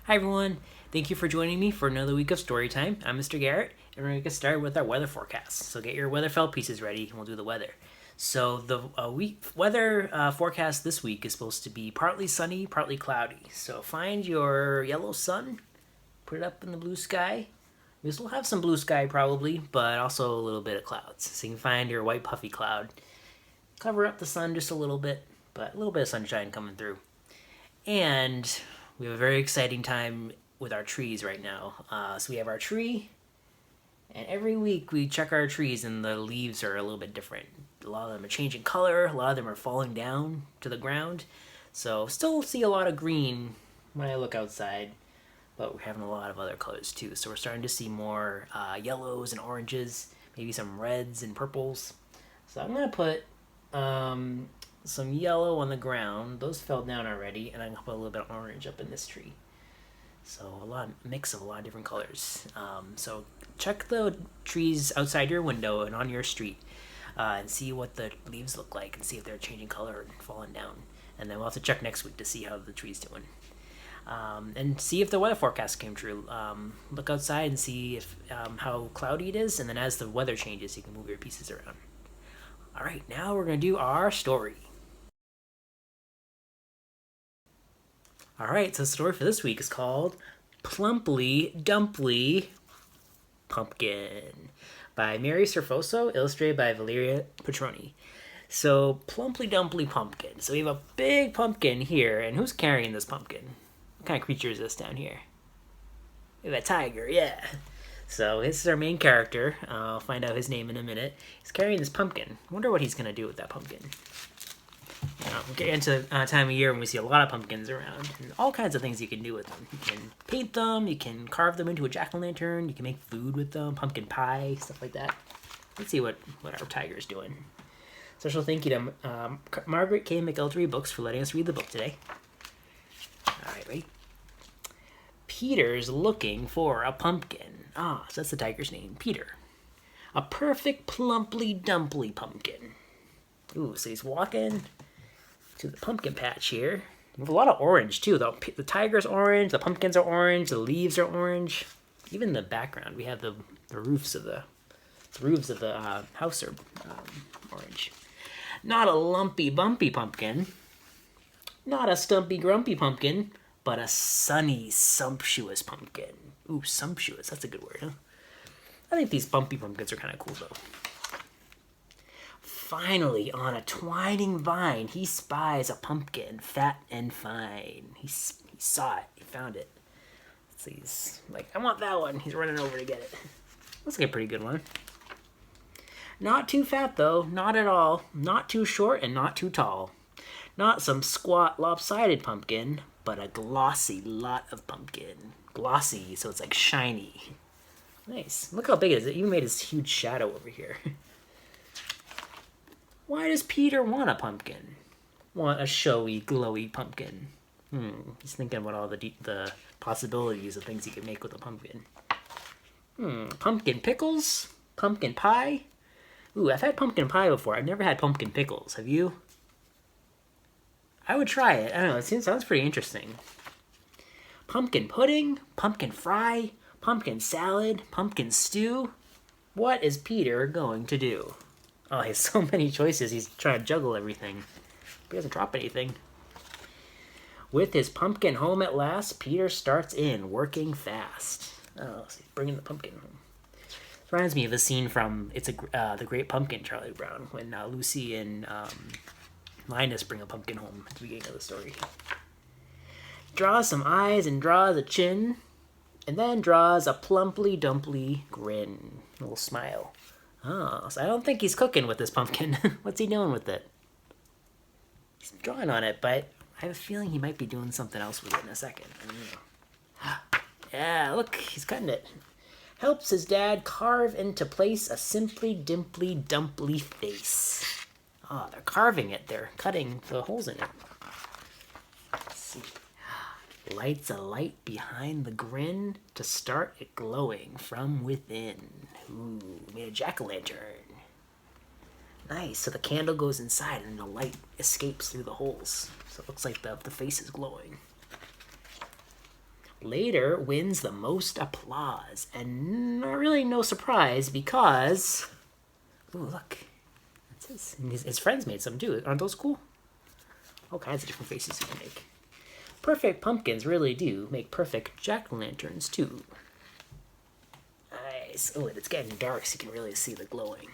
Hi everyone, thank you for joining me for another week of story time. I'm Mr. Garrett, and we're going to get started with our weather forecast. So get your weather felt pieces ready, and we'll do the weather. So the weather forecast this week is supposed to be partly sunny, partly cloudy. So find your yellow sun, put it up in the blue sky. We still have some blue sky probably, but also a little bit of clouds. So you can find your white puffy cloud. Cover up the sun just a little bit, but a little bit of sunshine coming through. And we have a very exciting time with our trees right now. So we have our tree, and every week we check our trees and the leaves are a little bit different. A lot of them are changing color, a lot of them are falling down to the ground. So still see a lot of green when I look outside, but we're having a lot of other colors too. So we're starting to see more yellows and oranges, maybe some reds and purples. So I'm going to put some yellow on the ground. Those fell down already, and I'm gonna put a little bit of orange up in this tree. So a mix of a lot of different colors. So check the trees outside your window and on your street, and see what the leaves look like, and see if they're changing color and falling down. And then we'll have to check next week to see how the tree's doing. And see if the weather forecast came true. Look outside and see if how cloudy it is, and then as the weather changes, you can move your pieces around. All right, now we're gonna do our story. All right, so the story for this week is called Plumply Dumply Pumpkin by Mary Serfozo, illustrated by Valeria Petrone. So, Plumply Dumply Pumpkin. So we have a big pumpkin here, and who's carrying this pumpkin? What kind of creature is this down here? We have a tiger, yeah. So this is our main character. I'll find out his name in a minute. He's carrying this pumpkin. I wonder what he's going to do with that pumpkin. We'll get into time of year when we see a lot of pumpkins around, and all kinds of things you can do with them. You can paint them, you can carve them into a jack-o'-lantern, you can make food with them, pumpkin pie, stuff like that. Let's see what our tiger's doing. Special thank you to Margaret K. McElderry Books for letting us read the book today. Alright, ready? Peter's looking for a pumpkin. So that's the tiger's name, Peter. A perfect plumply dumply pumpkin. Ooh, so he's walking to the pumpkin patch here. We have a lot of orange too. The tiger's orange, the pumpkins are orange, the leaves are orange. Even the background, we have the roofs of the house are orange. Not a lumpy bumpy pumpkin, not a stumpy grumpy pumpkin, but a sunny sumptuous pumpkin. Ooh, sumptuous, that's a good word, huh? I think these bumpy pumpkins are kind of cool though. Finally, on a twining vine, he spies a pumpkin, fat and fine. He saw it. He found it. So he's like, I want that one. He's running over to get it. Looks like a pretty good one. Not too fat, though. Not at all. Not too short and not too tall. Not some squat, lopsided pumpkin, but a glossy lot of pumpkin. Glossy, so it's like shiny. Nice. Look how big it is. It even made this huge shadow over here. Why does Peter want a pumpkin? Want a showy, glowy pumpkin? He's thinking about all the possibilities of things he could make with a pumpkin. Pumpkin pickles? Pumpkin pie? Ooh, I've had pumpkin pie before. I've never had pumpkin pickles. Have you? I would try it. I don't know. It sounds pretty interesting. Pumpkin pudding? Pumpkin fry? Pumpkin salad? Pumpkin stew? What is Peter going to do? Oh, he has so many choices. He's trying to juggle everything. But he doesn't drop anything. With his pumpkin home at last, Peter starts in, working fast. Oh, so he's bringing the pumpkin home. This reminds me of a scene from The Great Pumpkin, Charlie Brown, when Lucy and Linus bring a pumpkin home at the beginning of the story. Draws some eyes and draws a chin, and then draws a plumply dumply grin. A little smile. Oh, so I don't think he's cooking with this pumpkin. What's he doing with it? He's drawing on it, but I have a feeling he might be doing something else with it in a second. I don't know. Yeah, look, he's cutting it. Helps his dad carve into place a simply dimply dumply face. Oh, they're carving it. They're cutting the holes in it. Let's see. Lights a light behind the grin to start it glowing from within. Ooh, made a jack-o'-lantern. Nice, so the candle goes inside and the light escapes through the holes. So it looks like the face is glowing. later wins the most applause. And really no surprise because... Ooh, look. That's his. And his friends made some too. Aren't those cool? All kinds of different faces you can make. Perfect pumpkins really do make perfect jack-o'-lanterns too. Nice. Oh, and it's getting dark so you can really see the glowing.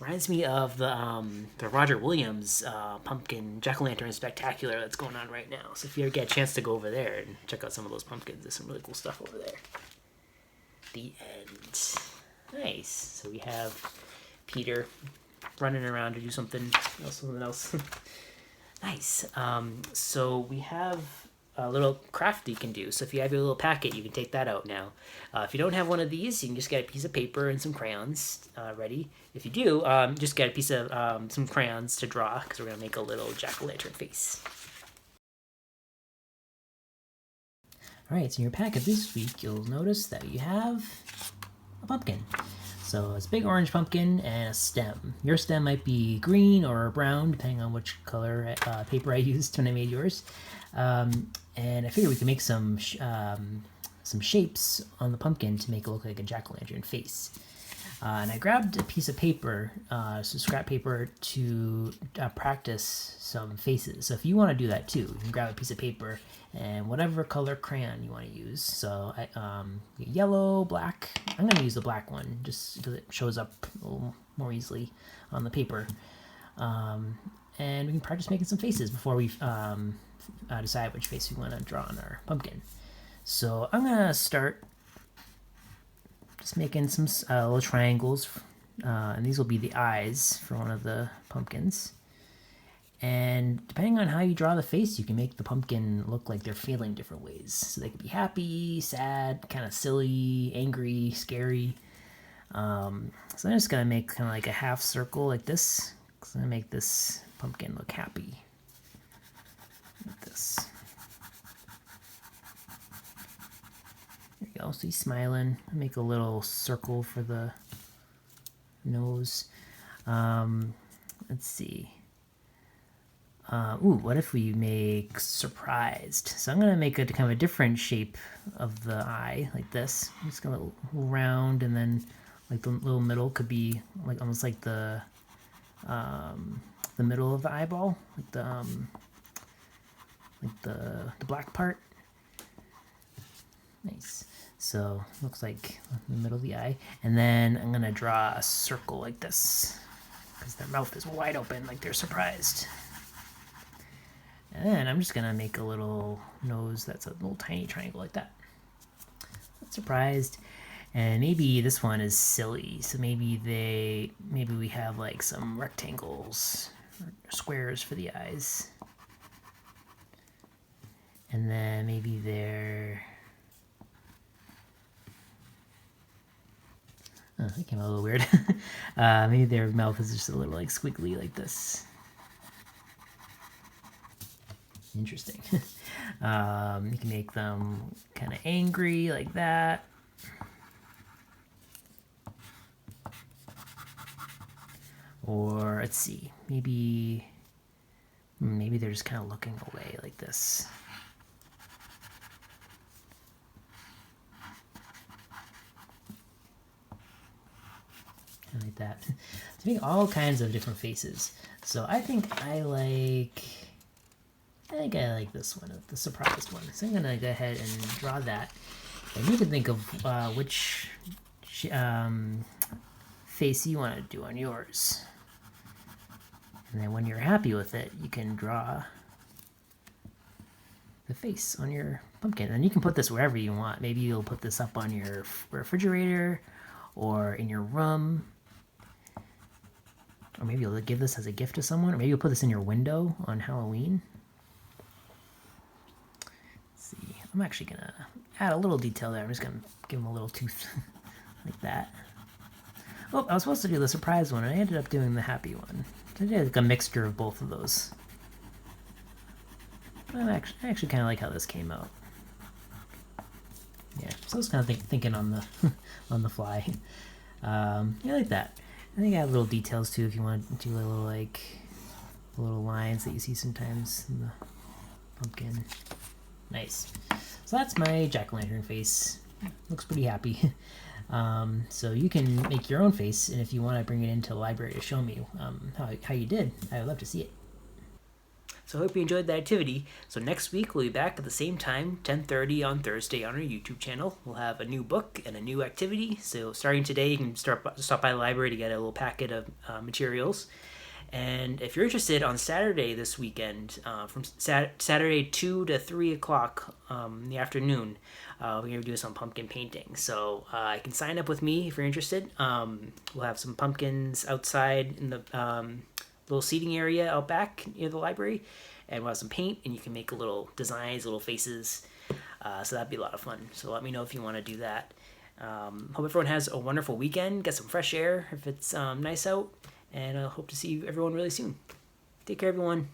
Reminds me of the Roger Williams pumpkin jack-o'-lantern spectacular that's going on right now. So if you ever get a chance to go over there and check out some of those pumpkins, there's some really cool stuff over there. The end. Nice. So we have Peter running around to do something else. Nice. So we have a little craft you can do. So if you have your little packet, you can take that out now. If you don't have one of these, you can just get a piece of paper and some crayons ready. If you do, just get a piece of some crayons to draw, because we're going to make a little jack-o'-lantern face. Alright, so in your packet this week, you'll notice that you have a pumpkin. So it's a big orange pumpkin and a stem. Your stem might be green or brown, depending on which color paper I used when I made yours. And I figured we could make some shapes on the pumpkin to make it look like a jack-o'-lantern face. And I grabbed a piece of paper, some scrap paper, to practice some faces. So if you want to do that too, you can grab a piece of paper and whatever color crayon you want to use. So yellow, black. I'm going to use the black one just because it shows up a little more easily on the paper. And we can practice making some faces before we decide which face we want to draw on our pumpkin. So I'm going to start just making some little triangles, and these will be the eyes for one of the pumpkins. And depending on how you draw the face, you can make the pumpkin look like they're feeling different ways. So they could be happy, sad, kind of silly, angry, scary. So I'm just going to make kind of like a half circle like this. So I'm going to make this pumpkin look happy. Like this. There you go. So he's smiling. Make a little circle for the nose. Let's see. What if we make surprised? So I'm going to make a kind of a different shape of the eye, like this. I'm just going to round, and then like the little middle could be like almost like the middle of the eyeball, like the black part. Nice. So looks like the middle of the eye, and then I'm gonna draw a circle like this because their mouth is wide open, like they're surprised. And then I'm just gonna make a little nose that's a little tiny triangle like that. That's surprised. And maybe this one is silly, so maybe we have like some rectangles or squares for the eyes. And then maybe that came out a little weird. Maybe their mouth is just a little like squiggly like this. Interesting. You can make them kind of angry like that. Or let's see, maybe they're just kind of looking away like this. Like that. To make all kinds of different faces. So I think I like this one, the surprised one. So I'm gonna go ahead and draw that. And you can think of which face you want to do on yours. And then when you're happy with it, you can draw the face on your pumpkin. And you can put this wherever you want. Maybe you'll put this up on your refrigerator or in your room. Or maybe you'll give this as a gift to someone. Or maybe you'll put this in your window on Halloween. Let's see. I'm actually going to add a little detail there. I'm just going to give him a little tooth like that. Oh, I was supposed to do the surprise one, and I ended up doing the happy one. I did like a mixture of both of those. But I actually kind of like how this came out. Yeah, so I was kind of thinking on the on the fly. Yeah, like that. I think I have little details too if you want to do little lines that you see sometimes in the pumpkin. Nice. So that's my jack-o'-lantern face. Looks pretty happy. So you can make your own face, and if you want to bring it into the library to show me how you did, I would love to see it. So I hope you enjoyed that activity. So next week we'll be back at the same time, 10:30 on Thursday on our YouTube channel. We'll have a new book and a new activity. So starting today, you can stop by the library to get a little packet of materials. And if you're interested, on Saturday this weekend, from Saturday 2 to 3 o'clock in the afternoon, we're going to do some pumpkin painting. So you can sign up with me if you're interested. We'll have some pumpkins outside in the little seating area out back near the library. And we'll have some paint, and you can make little designs, little faces. So that'd be a lot of fun. So let me know if you want to do that. Hope everyone has a wonderful weekend. Get some fresh air if it's nice out. And I hope to see everyone really soon. Take care, everyone.